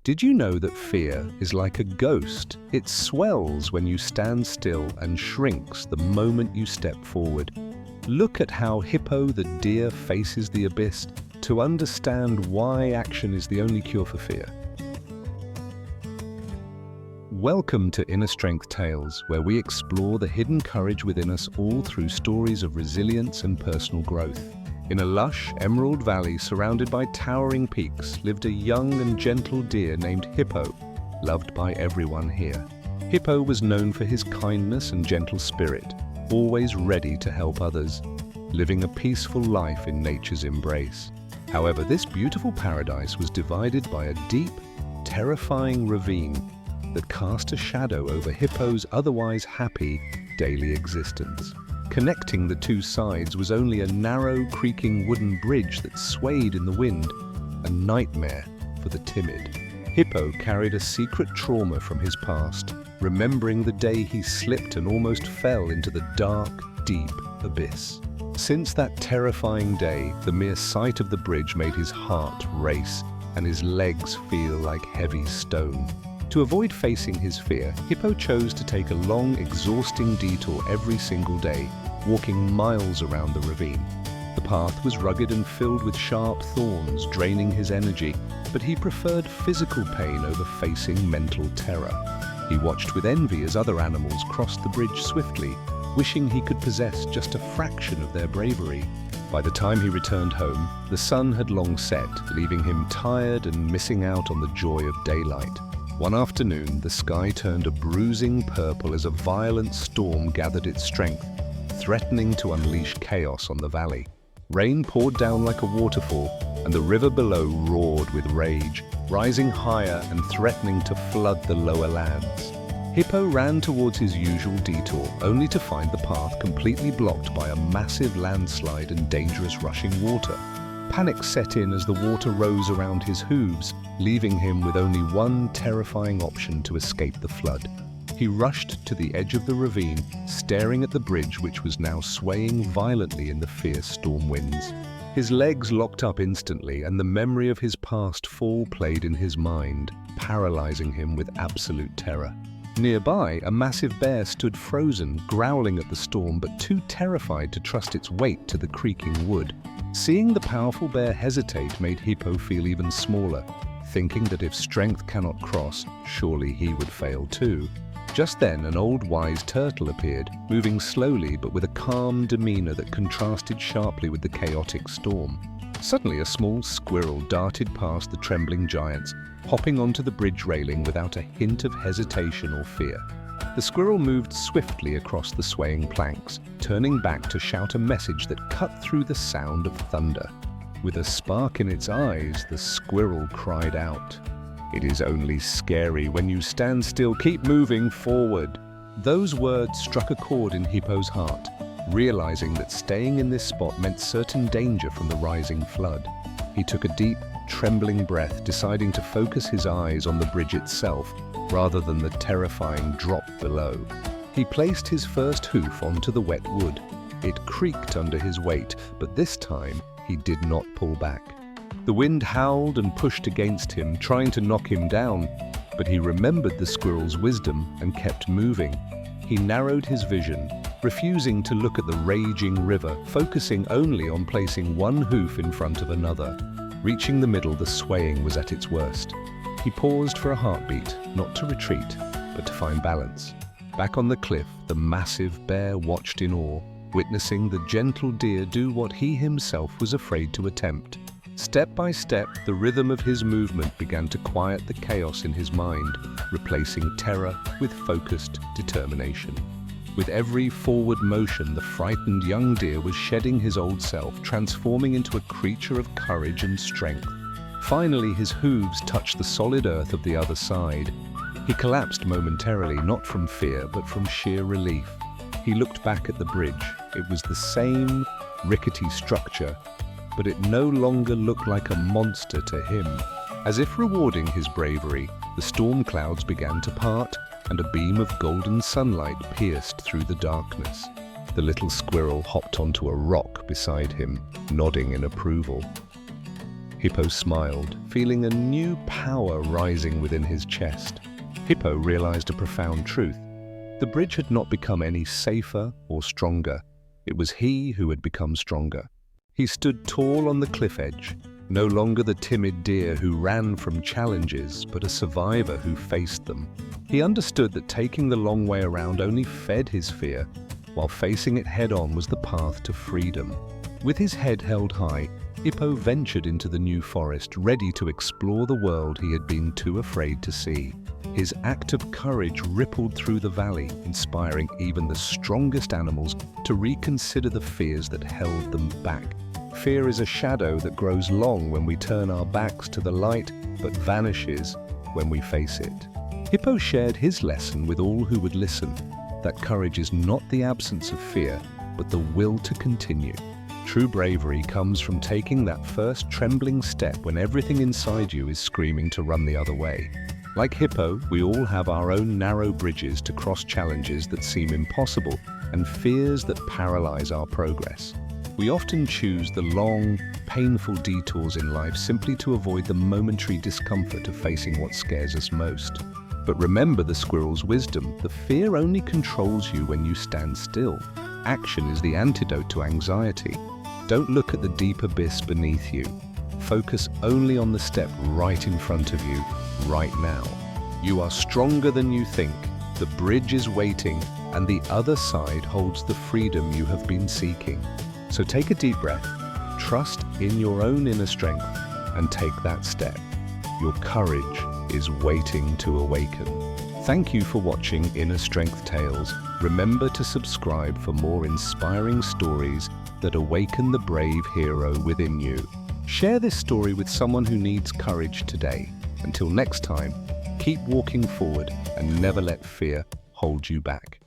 Did you know that fear is like a ghost? It swells when you stand still and shrinks the moment you step forward. Look at how Hippo the deer faces the abyss to understand why action is the only cure for fear. Welcome to Inner Strength Tales, where we explore the hidden courage within us all through stories of resilience and personal growth. In a lush, emerald valley surrounded by towering peaks lived a young and gentle deer named Hippo, loved by everyone here. Hippo was known for his kindness and gentle spirit, always ready to help others, living a peaceful life in nature's embrace. However, this beautiful paradise was divided by a deep, terrifying ravine that cast a shadow over Hippo's otherwise happy daily existence. Connecting the two sides was only a narrow, creaking wooden bridge that swayed in the wind, a nightmare for the timid. Hippo carried a secret trauma from his past, remembering the day he slipped and almost fell into the dark, deep abyss. Since that terrifying day, the mere sight of the bridge made his heart race and his legs feel like heavy stone. To avoid facing his fear, Hippo chose to take a long, exhausting detour every single day, walking miles around the ravine. The path was rugged and filled with sharp thorns, draining his energy, but he preferred physical pain over facing mental terror. He watched with envy as other animals crossed the bridge swiftly, wishing he could possess just a fraction of their bravery. By the time he returned home, the sun had long set, leaving him tired and missing out on the joy of daylight. One afternoon, the sky turned a bruising purple as a violent storm gathered its strength, threatening to unleash chaos on the valley. Rain poured down like a waterfall, and the river below roared with rage, rising higher and threatening to flood the lower lands. Hippo ran towards his usual detour, only to find the path completely blocked by a massive landslide and dangerous rushing water. Panic set in as the water rose around his hooves, leaving him with only one terrifying option to escape the flood. He rushed to the edge of the ravine, staring at the bridge which was now swaying violently in the fierce storm winds. His legs locked up instantly, and the memory of his past fall played in his mind, paralyzing him with absolute terror. Nearby, a massive bear stood frozen, growling at the storm, but too terrified to trust its weight to the creaking wood. Seeing the powerful bear hesitate made Hippo feel even smaller, thinking that if strength cannot cross, surely he would fail too. Just then, an old wise turtle appeared, moving slowly but with a calm demeanor that contrasted sharply with the chaotic storm. Suddenly, a small squirrel darted past the trembling giants, hopping onto the bridge railing without a hint of hesitation or fear. The squirrel moved swiftly across the swaying planks, turning back to shout a message that cut through the sound of thunder. With a spark in its eyes, the squirrel cried out, "It is only scary when you stand still. Keep moving forward." Those words struck a chord in Hippo's heart, realizing that staying in this spot meant certain danger from the rising flood. He took a deep, trembling breath, deciding to focus his eyes on the bridge itself rather than the terrifying drop below. He placed his first hoof onto the wet wood. It creaked under his weight, but this time he did not pull back. The wind howled and pushed against him, trying to knock him down, but he remembered the squirrel's wisdom and kept moving. He narrowed his vision, refusing to look at the raging river, focusing only on placing one hoof in front of another. Reaching the middle, the swaying was at its worst. He paused for a heartbeat, not to retreat, but to find balance. Back on the cliff, the massive bear watched in awe, witnessing the gentle deer do what he himself was afraid to attempt. Step by step, the rhythm of his movement began to quiet the chaos in his mind, replacing terror with focused determination. With every forward motion, the frightened young deer was shedding his old self, transforming into a creature of courage and strength. Finally, his hooves touched the solid earth of the other side. He collapsed momentarily, not from fear, but from sheer relief. He looked back at the bridge. It was the same rickety structure, but it no longer looked like a monster to him. As if rewarding his bravery, the storm clouds began to part, and a beam of golden sunlight pierced through the darkness. The little squirrel hopped onto a rock beside him, nodding in approval. Hippo smiled, feeling a new power rising within his chest. Hippo realized a profound truth. The bridge had not become any safer or stronger. It was he who had become stronger. He stood tall on the cliff edge, no longer the timid deer who ran from challenges, but a survivor who faced them. He understood that taking the long way around only fed his fear, while facing it head-on was the path to freedom. With his head held high, Hippo ventured into the new forest, ready to explore the world he had been too afraid to see. His act of courage rippled through the valley, inspiring even the strongest animals to reconsider the fears that held them back. Fear is a shadow that grows long when we turn our backs to the light, but vanishes when we face it. Hippo shared his lesson with all who would listen, that courage is not the absence of fear, but the will to continue. True bravery comes from taking that first trembling step when everything inside you is screaming to run the other way. Like Hippo, we all have our own narrow bridges to cross challenges that seem impossible and fears that paralyze our progress. We often choose the long, painful detours in life simply to avoid the momentary discomfort of facing what scares us most. But remember the squirrel's wisdom: the fear only controls you when you stand still. Action is the antidote to anxiety. Don't look at the deep abyss beneath you. Focus only on the step right in front of you, right now. You are stronger than you think. The bridge is waiting, and the other side holds the freedom you have been seeking. So take a deep breath, trust in your own inner strength, and take that step. Your courage is waiting to awaken. Thank you for watching Inner Strength Tales. Remember to subscribe for more inspiring stories that awaken the brave hero within you. Share this story with someone who needs courage today. Until next time, keep walking forward and never let fear hold you back.